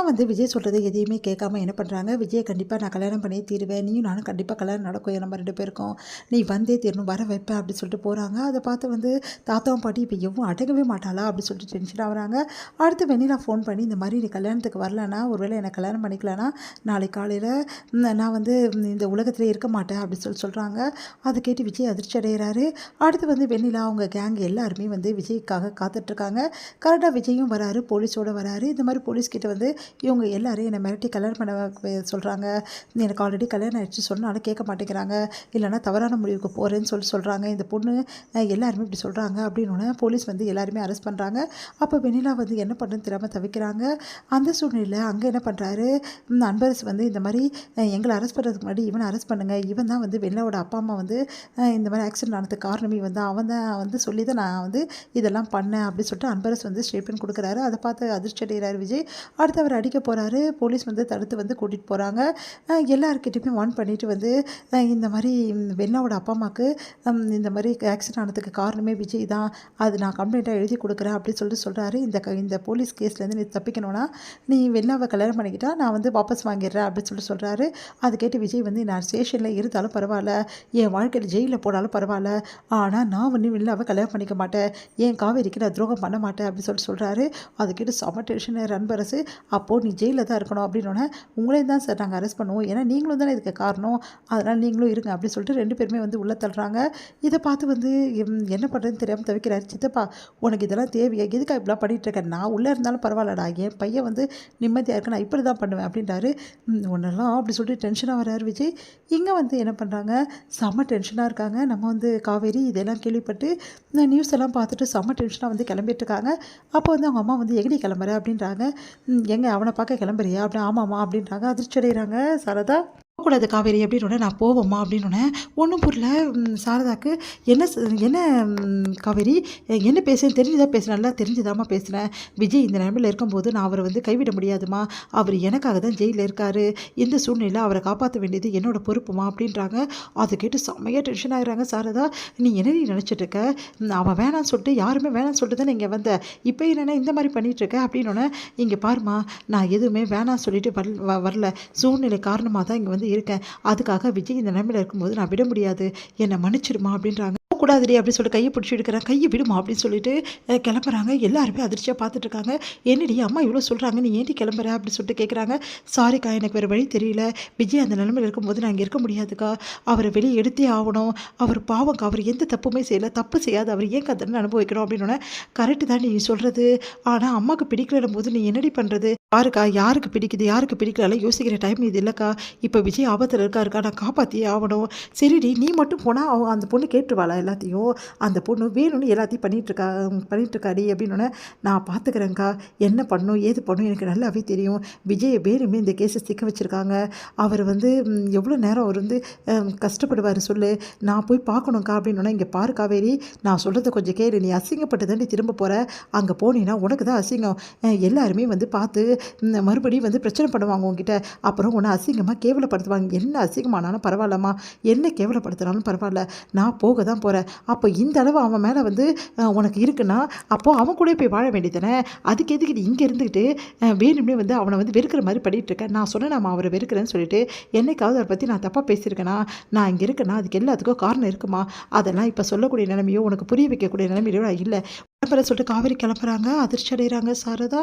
வந்து விஜய் சொல்கிறது எதையுமே கேட்காம என்ன பண்ணுறாங்க, விஜயை கண்டிப்பாக நான் கல்யாணம் பண்ணி தீருவேன், நீயும் நானும் கண்டிப்பாக கல்யாணம் நடக்கும் நம்ம 2 பேருக்கும், நீ வந்தே தீரணும், வர வைப்பேன் அப்படின்னு சொல்லிட்டு போகிறாங்க. அதை பார்த்து வந்து தாத்தாவும் பாட்டி இப்போ எவ்வளோ அடங்கவே மாட்டாளா அப்படின்னு சொல்லிட்டு டென்ஷன் ஆகுறாங்க. அடுத்து வெண்ணிலா ஃபோன் பண்ணி இந்த மாதிரி நீ கல்யாணத்துக்கு வரலன்னா, ஒருவேளை என்னை கல்யாணம் பண்ணிக்கலன்னா நாளைக்கு காலையில் நான் வந்து இந்த உலகத்தில் இருக்க மாட்டேன் அப்படின்னு சொல்கிறாங்க. அதை கேட்டு விஜய் அதிர்ச்சி அடைகிறாரு. அடுத்து வந்து வெண்ணிலா அவங்க கேங் எல்லாருமே வந்து விஜய்க்காக காத்துட்ருக்காங்க. கரெக்டாக விஜயும் வராரு, போலீஸோடு வராரு. இந்த மாதிரி போலீஸ்கிட்ட வந்து இவங்க எல்லாரும் என்னை மிரட்டி கல்யாணம் பண்ண சொல்கிறாங்க, எனக்கு ஆல்ரெடி கல்யாணம் ஆகிடுச்சு சொன்னாலும் கேட்க மாட்டேங்கிறாங்க, இல்லைனா தவறான முடிவுக்கு போகிறேன்னு சொல்கிறாங்க, இந்த பொண்ணு எல்லாருமே இப்படி சொல்கிறாங்க அப்படின்னு போலீஸ் வந்து எல்லாருமே அரெஸ்ட் பண்ணுறாங்க. அப்போ வெண்ணிலா வந்து என்ன பண்ணுறதுன்னு தெரியாமல் தவிக்கிறாங்க. அந்த சூழ்நிலையில் அங்கே என்ன பண்ணுறாரு, அன்பரசு வந்து இந்த மாதிரி எங்களை அரெஸ்ட் பண்ணுறதுக்கு முன்னாடி இவனை அரெஸ்ட் பண்ணுங்கள், இவன் தான் வந்து வெண்ணிலாவோட அப்பா அம்மா வந்து இந்த மாதிரி ஆக்சிடென்ட் ஆனதுக்கு காரணமே வந்து அவன் தான் வந்து சொல்லி தான் நான் வந்து இதெல்லாம் பண்ணேன் அப்படின்னு சொல்லிட்டு அன்பரசு வந்து ஸ்டேட்மெண்ட் கொடுக்குறாரு. அதை பார்த்து அதிர்ச்சி அடைகிறார் விஜய். அடுத்து அவர் அடிக்க போகிறாரு. போலீஸ் வந்து தடுத்து வந்து கூட்டிகிட்டு போகிறாங்க. எல்லாருக்கிட்டையுமே வார்ன் பண்ணிவிட்டு வந்து இந்த மாதிரி வெண்ணிலாவோட அப்பா அம்மாவுக்கு இந்த மாதிரி ஆக்சிடென்ட் ஆனதுக்கு காரணமே விஜய் தான், அது நான் கம்ப்ளைண்ட்டாக எழுதி கொடுக்குறேன் அப்படின்னு சொல்லிட்டு சொல்கிறாரு. இந்த போலீஸ் கேஸ்லேருந்து நீ தப்பிக்கணும்னா நீ வெண்ணிலாவை கல்யாணம் பண்ணிக்கிட்டா நான் வந்து வாபஸ் வாங்கிடுறேன் அப்படின்னு சொல்லிட்டு சொல்கிறாரு. அது கேட்டு விஜய் வந்து நான் ஸ்டேஷனில் இருந்தாலும் பரவாயில்ல, என் வாழ்க்கையில் ஜெயிலில் போனாலும் பரவாயில்ல, ஆனால் நான் வந்து வெண்ணிலாவை கல்யாணம் பண்ணிக்க மாட்டேன், என் காவேரிக்கு நான் துரோகம் பண்ண மாட்டேன் அப்படின்னு சொல்லிட்டு சொல்கிறாரு. அது கேட்டு செம டென்ஷன் அன்பரசு. அப்போது நீ ஜெயிலில் தான் இருக்கணும் அப்படின்னோடனே உங்களையும் தான் சார் நாங்கள் அரெஸ்ட் பண்ணுவோம், ஏன்னா நீங்களும் தானே இதுக்கு காரணம், அதனால் நீங்களும் இருங்க அப்படின்னு சொல்லிட்டு 2 பேருமே வந்து உள்ளே தள்ளுறாங்க. இதை பார்த்து வந்து என்ன பண்ணுறதுன்னு தெரியாமல் தவிக்கிறாரு. சித்தப்பா உனக்கு இதெல்லாம் தேவையா, எதுக்காக இப்படிலாம் பண்ணிகிட்ருக்கேன், நான் உள்ளே இருந்தாலும் பரவாயில்லடா, என் பையன் வந்து நிம்மதியாக இருக்கு, நான் இப்படி தான் பண்ணுவேன் அப்படின்றாரு. ஒன்றெல்லாம் அப்படி சொல்லிட்டு டென்ஷனாக வர்றாரு விஜய். இங்கே வந்து என்ன பண்ணுறாங்க, செம்ம டென்ஷனாக இருக்காங்க. நம்ம வந்து காவேரி இதெல்லாம் கேள்விப்பட்டு நியூஸ் எல்லாம் பார்த்துட்டு செம்ம டென்ஷனாக வந்து கிளம்பிட்டுருக்காங்க. அப்போ வந்து அவங்க அம்மா வந்து எங்கடி கிளம்புற அப்படின்றாங்க. எங்கே அவனை பார்க்க கிளம்புறியா அப்படி, ஆமாம்மா அப்படின்றாங்க. அதிர்ச்சி அடைகிறாங்க சாரதா. போகக்கூடாது காவேரி அப்படின்னோடனே நான் போவோம்மா அப்படின்னோடனே ஒன்றும் புரியல சாரதாக்கு. என்ன காவேரி என்ன பேசுன்னு தெரிஞ்சுதான் பேசுகிறேன், நல்லா தெரிஞ்சுதாம்மா பேசுகிறேன். விஜய் இந்த நிலைமையில் இருக்கும்போது நான் அவரை வந்து கைவிட முடியாதுமா, அவர் எனக்காக தான் ஜெயிலில் இருக்கார், இந்த சூழ்நிலையில் அவரை காப்பாற்ற வேண்டியது என்னோட பொறுப்புமா அப்படின்றாங்க. அதை கேட்டு செம்மையாக டென்ஷன் ஆகிறாங்க சாரதா. நீ என்ன நினச்சிட்டு இருக்க, அவன் வேணான்னு சொல்லிட்டு யாருமே வேணான்னு சொல்லிட்டு தான் நீங்கள் வந்த, இப்போ என்னென்ன இந்த மாதிரி பண்ணிகிட்ருக்க அப்படின்னோடனே, இங்கே பாருமா நான் எதுவுமே வேணான்னு சொல்லிட்டு வரல, சூழ்நிலை காரணமாக தான் இங்கே வந்து இருக்கேன், அதுக்காக விஜய் இந்த நிலைமையில் இருக்கும்போது நான் விட முடியாது, என்னை மன்னிச்சிடுமா அப்படின்றாங்க. கூடாதுடி அப்படின்னு சொல்லிட்டு கையை பிடிச்சி எடுக்கிறேன், கையை விடுமா அப்படின்னு சொல்லிட்டு கிளம்புறாங்க. எல்லாருமே அதிர்ச்சியாக பார்த்துட்டு இருக்காங்க. என்னடி அம்மா இவ்வளோ சொல்கிறாங்க, நீ ஏன்டி கிளம்புற அப்படின்னு சொல்லிட்டு கேட்குறாங்க. சாரிக்கா எனக்கு வேறு வழி தெரியல, விஜய் அந்த நிலைமையில் இருக்கும்போது நான் இங்கே இருக்க முடியாதுக்கா, அவரை வெளியே எடுத்தே ஆகணும், அவர் பாவம்க்கா, அவர் எந்த தப்புமே செய்யலை, தப்பு செய்யாது, அவர் ஏன் கதன்னு அனுபவிக்கணும் அப்படின்னோடனே, கரெக்டு தான் நீ சொல்கிறது, ஆனால் அம்மாவுக்கு பிடிக்கலன்னும் போது நீ என்னடி பண்ணுறது, பாருக்கா யாருக்கு பிடிக்குது யாருக்கு பிடிக்கல யோசிக்கிற டைம் இது இல்லைக்கா, இப்போ விஜய் ஆபத்தில் இருக்காருக்கா, நான் காப்பாற்றியே ஆகணும். சரிடி நீ மட்டும் போனால் அந்த பொண்ணு கேட்டுருவாளா எல்லாத்தையும், அந்த பொண்ணு வேணும்னு எல்லாத்தையும் பண்ணிகிட்ருக்காடி அப்படின்னோடனே, நான் பார்த்துக்கிறேங்க்கா, என்ன பண்ணணும் ஏது பண்ணணும் எனக்கு நல்லாவே தெரியும், விஜயை வேணுமே இந்த கேஸை சிக்க வச்சுருக்காங்க, அவர் வந்து எவ்வளோ நேரம் அவர் வந்து கஷ்டப்படுவார் சொல்லு, நான் போய் பார்க்கணுங்க்கா அப்படின்னோடனே, இங்கே பாரு காவேரி நான் சொல்கிறத கொஞ்சம் கேளு, நீ அசிங்கப்பட்டு தாண்டி திரும்ப போகிற, அங்கே போனீங்கன்னா உனக்கு தான் அசிங்கம், எல்லாருமே வந்து பார்த்து மறுபடியும் வந்து பிரச்சனை பண்ணுவாங்க உங்ககிட்ட, அப்புறம் உன்னை அசிங்கமாக கேவலப்படுத்துவாங்க, என்ன அசிங்கமானாலும் பரவாயில்லம்மா, என்ன கேவலப்படுத்தினாலும் பரவாயில்ல, நான் போக தான் போகிறேன், அப்போ இந்த அளவு அவன் மேலே வந்து உனக்கு இருக்குன்னா அப்போது அவன் கூட போய் வாழ வேண்டியதானே, அதுக்கு எதுக்கு நீ இங்கே இருந்துக்கிட்டு வேணும்னே வந்து அவனை வந்து வெறுக்கிற மாதிரி பண்ணிகிட்ருக்கேன், நான் சொன்னேன் நம்ம அவரை வெறுக்கிறேன்னு சொல்லிட்டு, என்னைக்காவது அவரை பற்றி நான் தப்பாக பேசியிருக்கேனா, நான் இங்கே இருக்கேன்னா அதுக்கு எல்லாத்துக்கும் காரணம் இருக்குமா, அதெல்லாம் இப்போ சொல்லக்கூடிய நிலைமையோ உனக்கு புரிய வைக்கக்கூடிய நிலைமையிலையோ நான் இல்லை சொல்லிட்டு காவேரி கிளம்புறாங்க. அதிர்ச்சி அடைகிறாங்க சாரதா.